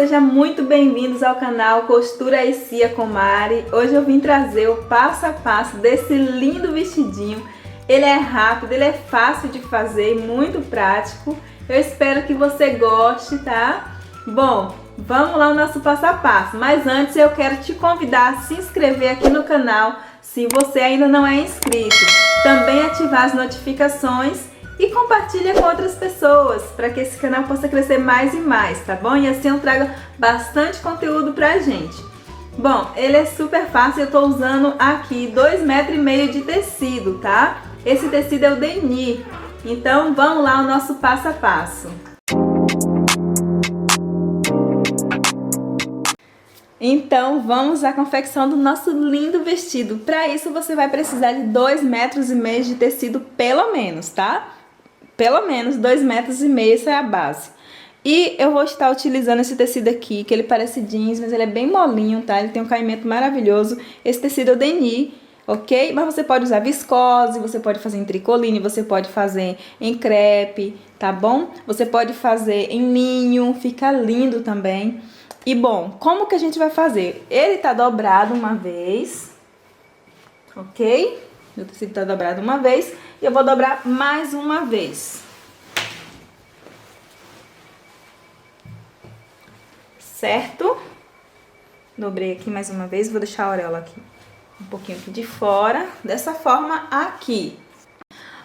sejam muito bem-vindos ao canal Costura e Cia com Mari. Hoje eu vim trazer o passo a passo desse lindo vestidinho. Ele é rápido, ele é fácil de fazer e muito prático. Eu espero que você goste, tá? Bom, vamos lá ao nosso passo a passo. Mas antes eu quero te convidar a se inscrever aqui no canal se você ainda não é inscrito. Também ativar as notificações e compartilha com outras pessoas para que esse canal possa crescer mais e mais, tá bom? E assim eu trago bastante conteúdo pra gente. Bom, ele é super fácil, eu tô usando aqui 2,5 metros de tecido, tá? Esse tecido é o Denis. Então vamos lá ao nosso passo a passo. Então vamos à confecção do nosso lindo vestido. Para isso você vai precisar de 2,5 metros de tecido pelo menos, tá? Pelo menos 2,5 metros, essa é a base. E eu vou estar utilizando esse tecido aqui, que ele parece jeans, mas ele é bem molinho, tá? Ele tem um caimento maravilhoso. Esse tecido é o Denis, ok? Mas você pode usar viscose, você pode fazer em tricoline, você pode fazer em crepe, tá bom? Você pode fazer em linho, fica lindo também. E bom, como que a gente vai fazer? Ele tá dobrado uma vez, ok? O tecido tá dobrado uma vez e eu vou dobrar mais uma vez. Certo? Dobrei aqui mais uma vez, vou deixar a auréola aqui um pouquinho aqui de fora, dessa forma aqui.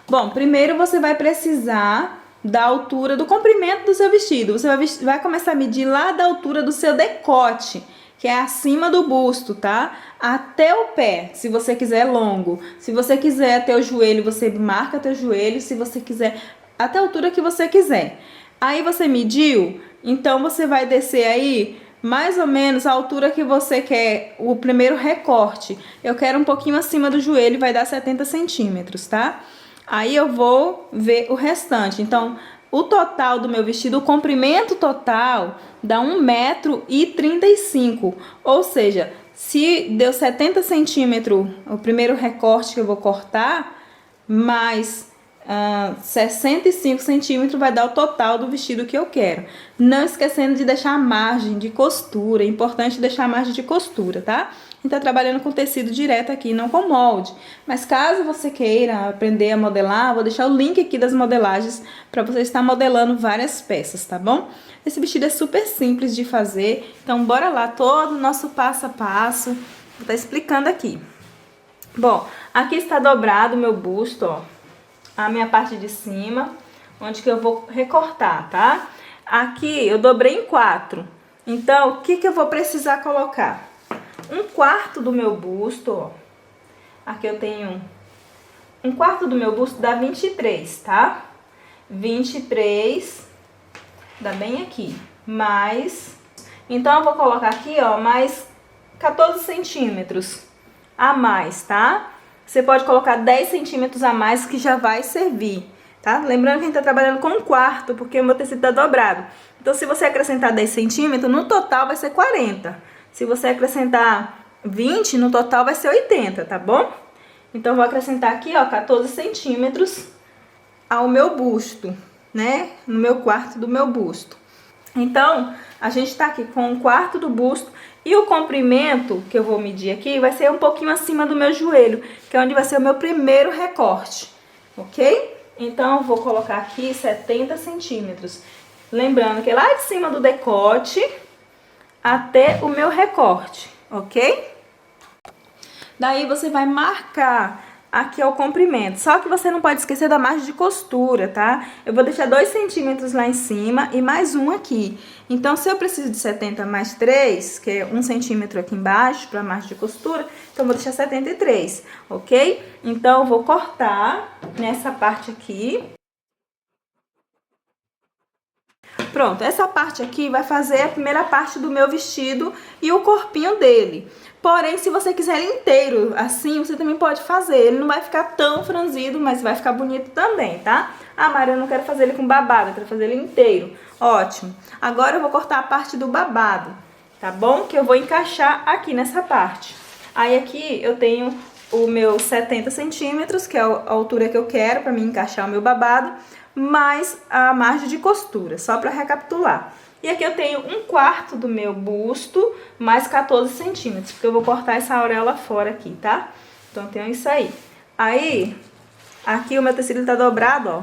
Bom, primeiro você vai precisar da altura, do comprimento do seu vestido. Você vai começar a medir lá da altura do seu decote, que é acima do busto, tá? Até o pé, se você quiser longo. Se você quiser até o joelho, você marca até o joelho. Se você quiser, até a altura que você quiser. Aí você mediu, então você vai descer aí mais ou menos a altura que você quer, o primeiro recorte. Eu quero um pouquinho acima do joelho, vai dar 70 centímetros, tá? Aí eu vou ver o restante. Então, o total do meu vestido, o comprimento total, dá 1,35 m. Ou seja, se deu 70 centímetros o primeiro recorte que eu vou cortar, mais 65 centímetros vai dar o total do vestido que eu quero. Não esquecendo de deixar a margem de costura. É importante deixar a margem de costura, tá? A gente tá trabalhando com tecido direto aqui, não com molde. Mas caso você queira aprender a modelar, vou deixar o link aqui das modelagens para você estar modelando várias peças, tá bom? Esse vestido é super simples de fazer, então bora lá, todo o nosso passo a passo, vou estar explicando aqui. Bom, aqui está dobrado o meu busto, ó, a minha parte de cima, onde que eu vou recortar, tá? Aqui eu dobrei em 4, então o que que eu vou precisar colocar? 1/4 do meu busto, ó. Aqui eu tenho 1/4 do meu busto dá 23, tá? 23 dá bem aqui. Mais, então eu vou colocar aqui, ó, mais 14 centímetros a mais, tá? Você pode colocar 10 centímetros a mais que já vai servir, tá? Lembrando que a gente tá trabalhando com 1/4, porque o meu tecido tá dobrado. Então, se você acrescentar 10 centímetros, no total vai ser 40. Se você acrescentar 20, no total vai ser 80, tá bom? Então, eu vou acrescentar aqui, ó, 14 centímetros ao meu busto, né? No meu quarto do meu busto. Então, a gente tá aqui com 1/4 do busto e o comprimento que eu vou medir aqui vai ser um pouquinho acima do meu joelho, que é onde vai ser o meu primeiro recorte, ok? Então, eu vou colocar aqui 70 centímetros. Lembrando que lá de cima do decote até o meu recorte, ok? Daí você vai marcar aqui o comprimento, só que você não pode esquecer da margem de costura, tá? Eu vou deixar 2 centímetros lá em cima e mais um aqui. Então, se eu preciso de 70 mais 3, que é 1 centímetro aqui embaixo para margem de costura, então eu vou deixar 73, ok? Então, eu vou cortar nessa parte aqui. Pronto, essa parte aqui vai fazer a primeira parte do meu vestido e o corpinho dele. Porém, se você quiser ele inteiro assim, você também pode fazer. Ele não vai ficar tão franzido, mas vai ficar bonito também, tá? Ah, Mari, eu não quero fazer ele com babado, eu quero fazer ele inteiro. Ótimo. Agora eu vou cortar a parte do babado, tá bom? Que eu vou encaixar aqui nessa parte. Aí aqui eu tenho o meu 70 centímetros, que é a altura que eu quero para mim encaixar o meu babado, mais a margem de costura, só para recapitular. E aqui eu tenho 1/4 do meu busto, mais 14 centímetros, porque eu vou cortar essa auréola fora aqui, tá? Então, eu tenho isso aí. Aí, aqui o meu tecido tá dobrado, ó,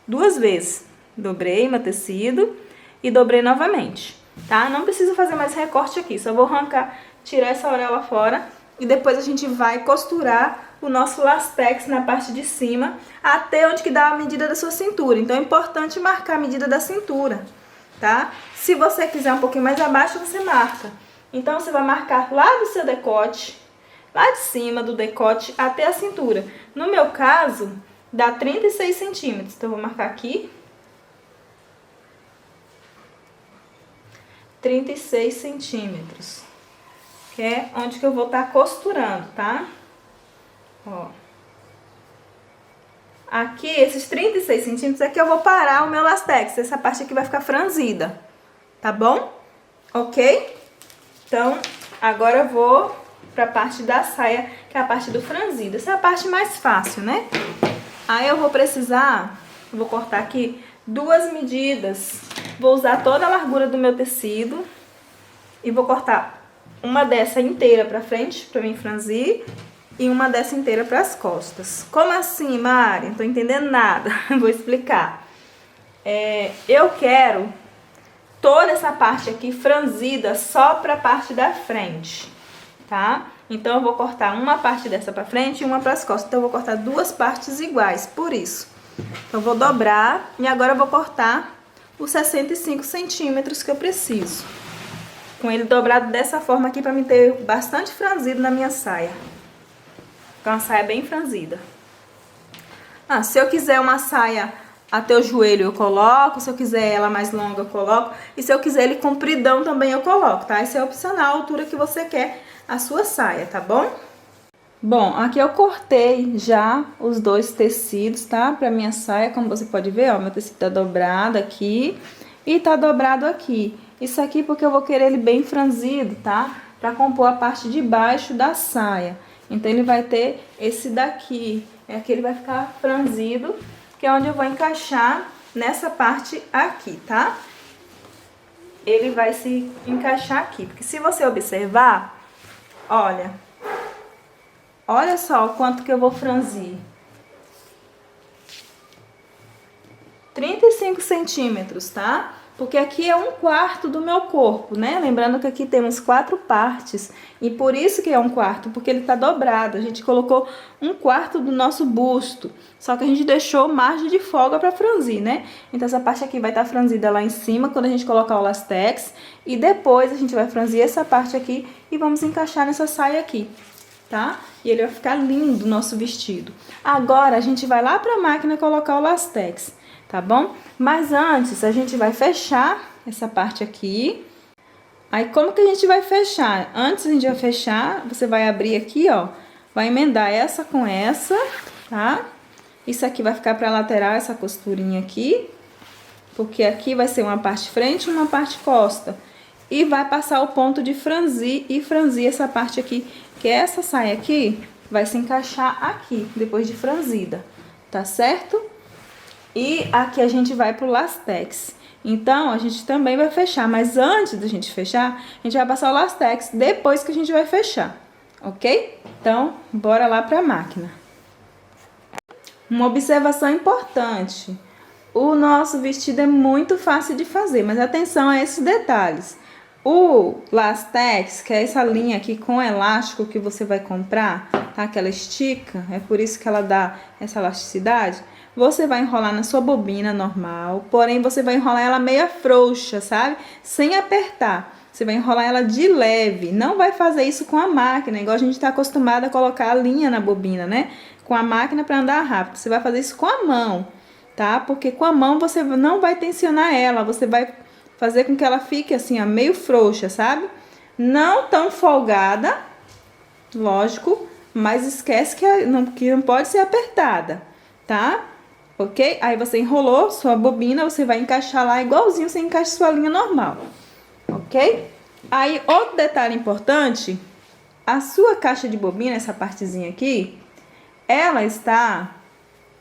2 vezes. Dobrei meu tecido e dobrei novamente, tá? Não precisa fazer mais recorte aqui, só vou arrancar, tirar essa auréola fora e depois a gente vai costurar o nosso lastex na parte de cima até onde que dá a medida da sua cintura. Então é importante marcar a medida da cintura, tá? Se você quiser um pouquinho mais abaixo, você marca. Então você vai marcar lá do seu decote, lá de cima do decote até a cintura. No meu caso, dá 36 centímetros. Então eu vou marcar aqui 36 centímetros, que é onde que eu vou estar costurando, tá? Ó. Aqui, esses 36 centímetros é que eu vou parar o meu lastex. Essa parte aqui vai ficar franzida, tá bom? Ok? Então, agora eu vou pra parte da saia, que é a parte do franzido. Essa é a parte mais fácil, né? Aí eu vou precisar, eu vou cortar aqui 2 medidas. Vou usar toda a largura do meu tecido e vou cortar uma dessa inteira pra frente, pra mim franzir, e uma dessa inteira para as costas. Como assim, Mari? Não tô entendendo nada. Vou explicar. Eu quero toda essa parte aqui franzida só para a parte da frente, tá? Então, eu vou cortar uma parte dessa para frente e uma para as costas. Então, eu vou cortar 2 partes iguais, por isso. Então, eu vou dobrar e agora eu vou cortar os 65 centímetros que eu preciso. Com ele dobrado dessa forma aqui para me ter bastante franzido na minha saia. Então, a saia bem franzida. Se eu quiser uma saia até o joelho, eu coloco. Se eu quiser ela mais longa, eu coloco. E se eu quiser ele compridão, também eu coloco, tá? Isso é opcional, a altura que você quer a sua saia, tá bom? Bom, aqui eu cortei já os 2 tecidos, tá? Pra minha saia, como você pode ver, ó, meu tecido tá dobrado aqui e tá dobrado aqui. Isso aqui porque eu vou querer ele bem franzido, tá? Pra compor a parte de baixo da saia. Então, ele vai ter esse daqui, aqui ele vai ficar franzido, que é onde eu vou encaixar nessa parte aqui, tá? Ele vai se encaixar aqui, porque se você observar, olha só o quanto que eu vou franzir. 35 centímetros, tá? Porque aqui é 1/4 do meu corpo, né? Lembrando que aqui temos 4 partes. E por isso que é 1/4, porque ele tá dobrado. A gente colocou 1/4 do nosso busto. Só que a gente deixou margem de folga pra franzir, né? Então, essa parte aqui vai estar franzida lá em cima, quando a gente colocar o lastex. E depois a gente vai franzir essa parte aqui e vamos encaixar nessa saia aqui, tá? E ele vai ficar lindo o nosso vestido. Agora, a gente vai lá pra máquina colocar o lastex, tá bom? Mas antes, a gente vai fechar essa parte aqui. Aí, como que a gente vai fechar? Antes a gente vai fechar, você vai abrir aqui, ó. Vai emendar essa com essa, tá? Isso aqui vai ficar pra lateral, essa costurinha aqui. Porque aqui vai ser uma parte frente e uma parte costa. E vai passar o ponto de franzir e franzir essa parte aqui. Que essa saia aqui vai se encaixar aqui, depois de franzida, tá certo? E aqui a gente vai pro lastex. Então, a gente também vai fechar, mas antes da gente fechar, a gente vai passar o lastex depois que a gente vai fechar, ok? Então, bora lá pra máquina. Uma observação importante. O nosso vestido é muito fácil de fazer, mas atenção a esses detalhes. O lastex, que é essa linha aqui com elástico que você vai comprar, tá? Que ela estica, é por isso que ela dá essa elasticidade. Você vai enrolar na sua bobina normal, porém você vai enrolar ela meia frouxa, sabe? Sem apertar. Você vai enrolar ela de leve. Não vai fazer isso com a máquina, igual a gente está acostumado a colocar a linha na bobina, né? Com a máquina para andar rápido. Você vai fazer isso com a mão, tá? Porque com a mão você não vai tensionar ela, você vai fazer com que ela fique assim, ó, meio frouxa, sabe? Não tão folgada, lógico, mas esquece que não pode ser apertada, tá? Ok? Aí você enrolou sua bobina, você vai encaixar lá igualzinho você encaixa sua linha normal, ok? Aí, outro detalhe importante, a sua caixa de bobina, essa partezinha aqui, ela está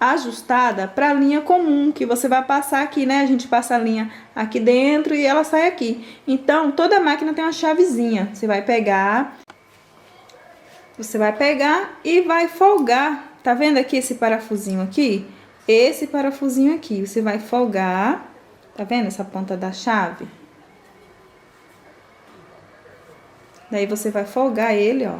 ajustada para a linha comum, que você vai passar aqui, né? A gente passa a linha aqui dentro e ela sai aqui. Então, toda máquina tem uma chavezinha. Você vai pegar e vai folgar. Tá vendo aqui esse parafusinho aqui? Esse parafusinho aqui, você vai folgar. Tá vendo essa ponta da chave? Daí você vai folgar ele, ó,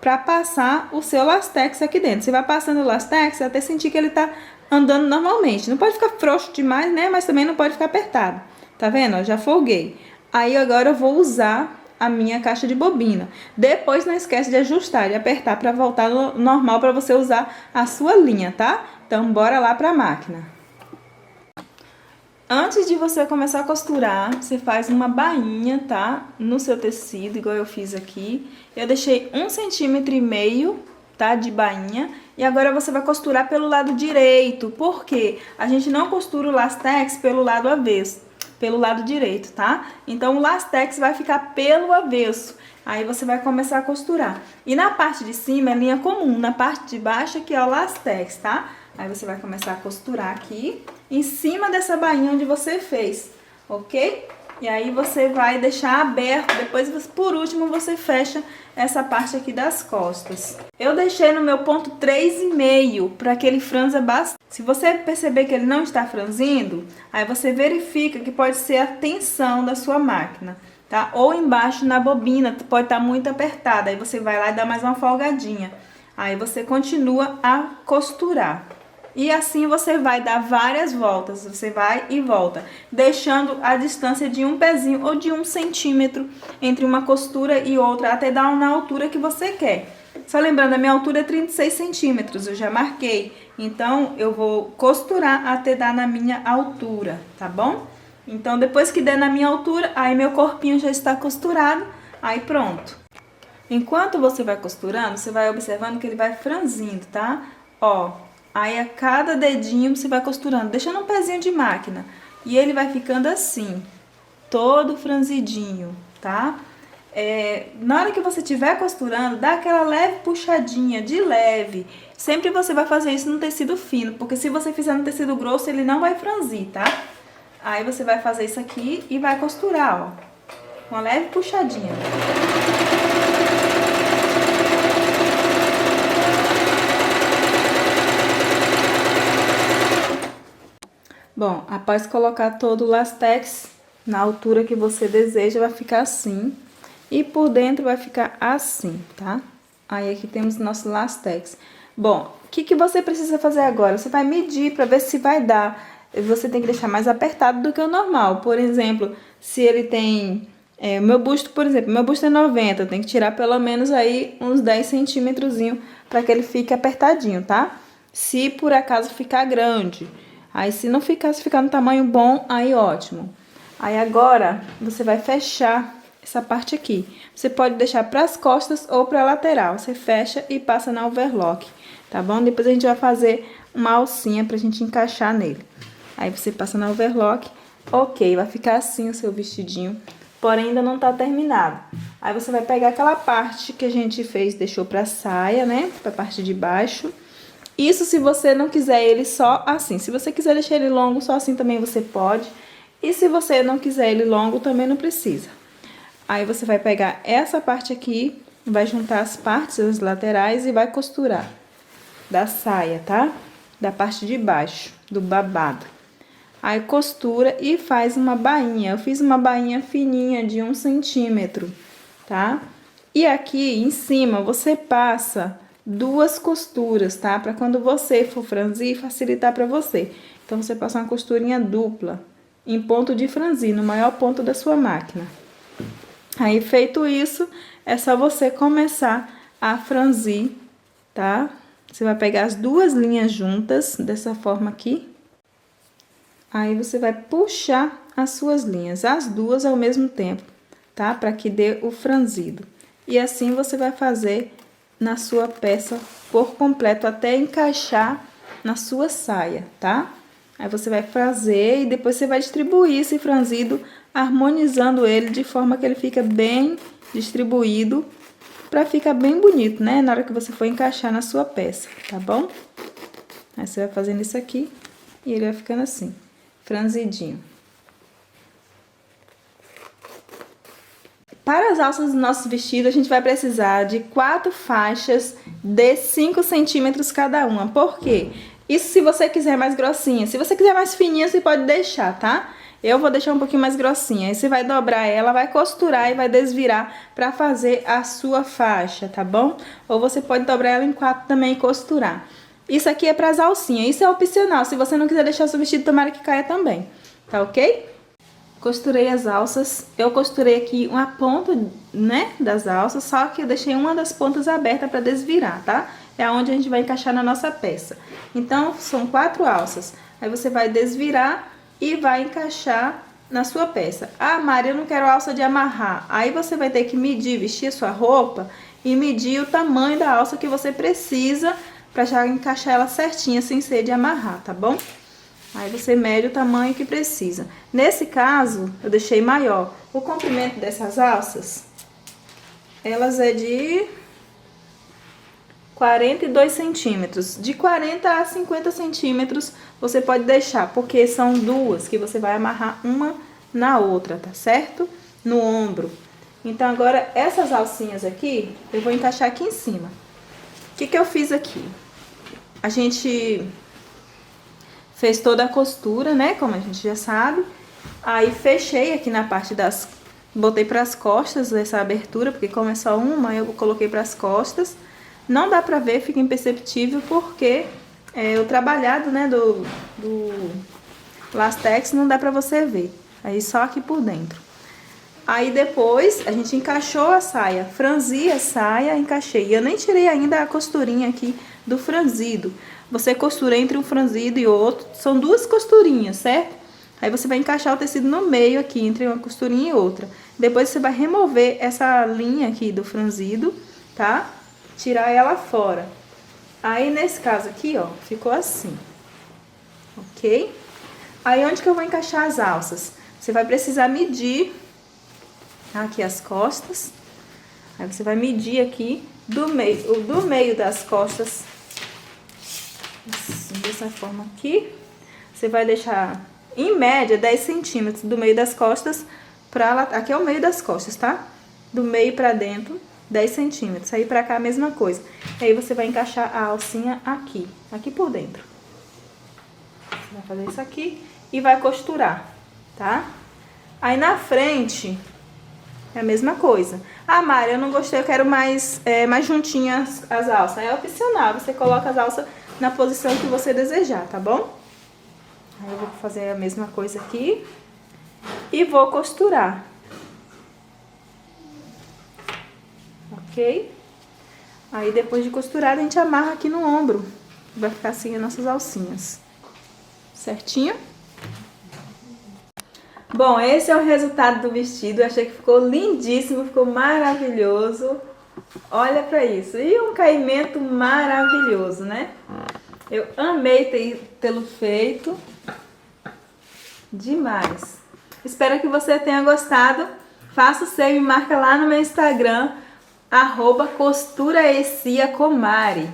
pra passar o seu lastex aqui dentro. Você vai passando o lastex até sentir que ele tá andando normalmente. Não pode ficar frouxo demais, né? Mas também não pode ficar apertado. Tá vendo? Eu já folguei. Aí agora eu vou usar a minha caixa de bobina. Depois não esquece de ajustar, de apertar para voltar no normal para você usar a sua linha, tá? Então bora lá pra máquina. Antes de você começar a costurar, você faz uma bainha, tá? No seu tecido, igual eu fiz aqui. Eu deixei 1,5 cm, tá? De bainha. E agora você vai costurar pelo lado direito. Por quê? A gente não costura o lastex pelo lado avesso, pelo lado direito, tá? Então o lastex vai ficar pelo avesso. Aí você vai começar a costurar. E na parte de cima é linha comum, na parte de baixo aqui é o lastex, tá? Aí você vai começar a costurar aqui, em cima dessa bainha onde você fez, ok? E aí você vai deixar aberto, depois por último você fecha essa parte aqui das costas. Eu deixei no meu ponto 3,5 para que ele franza bastante. Se você perceber que ele não está franzindo, aí você verifica que pode ser a tensão da sua máquina, tá? Ou embaixo na bobina, pode estar muito apertada, aí você vai lá e dá mais uma folgadinha. Aí você continua a costurar. E assim você vai dar várias voltas, você vai e volta, deixando a distância de um pezinho ou de 1 centímetro entre uma costura e outra, até dar na altura que você quer. Só lembrando, a minha altura é 36 centímetros, eu já marquei. Então, eu vou costurar até dar na minha altura, tá bom? Então, depois que der na minha altura, aí meu corpinho já está costurado, aí pronto. Enquanto você vai costurando, você vai observando que ele vai franzindo, tá? Ó. Aí a cada dedinho você vai costurando, deixando um pezinho de máquina. E ele vai ficando assim, todo franzidinho, tá? Na hora que você estiver costurando, dá aquela leve puxadinha, de leve. Sempre você vai fazer isso no tecido fino, porque se você fizer no tecido grosso, ele não vai franzir, tá? Aí você vai fazer isso aqui e vai costurar, ó. Uma leve puxadinha. Bom, após colocar todo o lastex na altura que você deseja, vai ficar assim. E por dentro vai ficar assim, tá? Aí aqui temos nosso lastex. Bom, o que você precisa fazer agora? Você vai medir para ver se vai dar. Você tem que deixar mais apertado do que o normal. Por exemplo, se ele tem... o meu busto, por exemplo, meu busto é 90. Eu tenho que tirar pelo menos aí uns 10 centímetros para que ele fique apertadinho, tá? Se por acaso ficar grande... Aí, se não ficar, se ficar no tamanho bom, aí ótimo. Aí, agora, você vai fechar essa parte aqui. Você pode deixar para as costas ou para a lateral. Você fecha e passa na overlock, tá bom? Depois a gente vai fazer uma alcinha pra gente encaixar nele. Aí, você passa na overlock. Ok, vai ficar assim o seu vestidinho, porém ainda não tá terminado. Aí, você vai pegar aquela parte que a gente fez, deixou pra saia, né? Pra parte de baixo. Isso se você não quiser ele só assim. Se você quiser deixar ele longo só assim também você pode. E se você não quiser ele longo também não precisa. Aí você vai pegar essa parte aqui, vai juntar as partes, as laterais e vai costurar. Da saia, tá? Da parte de baixo, do babado. Aí costura e faz uma bainha. Eu fiz uma bainha fininha de 1 centímetro, tá? E aqui em cima você passa... 2 costuras, tá? Para quando você for franzir, facilitar para você. Então, você passa uma costurinha dupla em ponto de franzir, no maior ponto da sua máquina. Aí, feito isso, é só você começar a franzir, tá? Você vai pegar as 2 linhas juntas, dessa forma aqui. Aí, você vai puxar as suas linhas, as 2 ao mesmo tempo, tá? Para que dê o franzido. E assim, você vai fazer... na sua peça por completo, até encaixar na sua saia, tá? Aí você vai fazer e depois você vai distribuir esse franzido, harmonizando ele de forma que ele fica bem distribuído, pra ficar bem bonito, né? Na hora que você for encaixar na sua peça, tá bom? Aí você vai fazendo isso aqui e ele vai ficando assim, franzidinho. Para as alças do nosso vestido, a gente vai precisar de 4 faixas de 5 centímetros cada uma. Por quê? Isso se você quiser mais grossinha. Se você quiser mais fininha, você pode deixar, tá? Eu vou deixar um pouquinho mais grossinha. Aí você vai dobrar ela, vai costurar e vai desvirar pra fazer a sua faixa, tá bom? Ou você pode dobrar ela em 4 também e costurar. Isso aqui é para as alcinhas. Isso é opcional. Se você não quiser deixar o seu vestido, tomara que caia também. Tá ok? Costurei as alças, eu costurei aqui uma ponta, né, das alças, só que eu deixei uma das pontas aberta para desvirar, tá? É onde a gente vai encaixar na nossa peça. Então, são 4 alças. Aí você vai desvirar e vai encaixar na sua peça. Ah, Mari, eu não quero alça de amarrar. Aí você vai ter que medir, vestir a sua roupa e medir o tamanho da alça que você precisa para já encaixar ela certinha, sem ser de amarrar, tá bom? Aí você mede o tamanho que precisa. Nesse caso, eu deixei maior. O comprimento dessas alças, elas é de 42 centímetros. De 40 a 50 centímetros você pode deixar, porque são duas que você vai amarrar uma na outra, tá certo? No ombro. Então agora essas alcinhas aqui, eu vou encaixar aqui em cima. O que que eu fiz aqui? A gente fez toda a costura, né, como a gente já sabe. Aí fechei aqui na parte das... Botei pras costas essa abertura, porque como é só uma, eu coloquei pras costas. Não dá pra ver, fica imperceptível, porque o trabalhado, né, do lastex não dá pra você ver. Aí só aqui por dentro. Aí depois a gente encaixou a saia, franzi a saia, encaixei. E eu nem tirei ainda a costurinha aqui do franzido. Você costura entre um franzido e outro, são 2 costurinhas, certo? Aí você vai encaixar o tecido no meio aqui, entre uma costurinha e outra. Depois você vai remover essa linha aqui do franzido, tá? Tirar ela fora. Aí nesse caso aqui, ó, ficou assim, ok? Aí onde que eu vou encaixar as alças? Você vai precisar medir aqui as costas. Aí você vai medir aqui do meio das costas, assim, dessa forma aqui. Você vai deixar, em média, 10 centímetros do meio das costas pra lá. Aqui é o meio das costas, tá? Do meio pra dentro, 10 centímetros. Aí pra cá a mesma coisa. Aí você vai encaixar a alcinha aqui, aqui por dentro. Você vai fazer isso aqui e vai costurar, tá? Aí na frente é a mesma coisa. Ah, Mari, eu não gostei, eu quero mais juntinhas as alças. É opcional, você coloca as alças na posição que você desejar, tá bom? Aí eu vou fazer a mesma coisa aqui e vou costurar. Ok? Aí depois de costurar, a gente amarra aqui no ombro. Vai ficar assim as nossas alcinhas. Certinho? Bom, esse é o resultado do vestido. Eu achei que ficou lindíssimo, ficou maravilhoso. Olha pra isso. E um caimento maravilhoso, né? Eu amei tê-lo feito. Demais. Espero que você tenha gostado. Faça o seu e me marca lá no meu Instagram, @costuraeciacomari.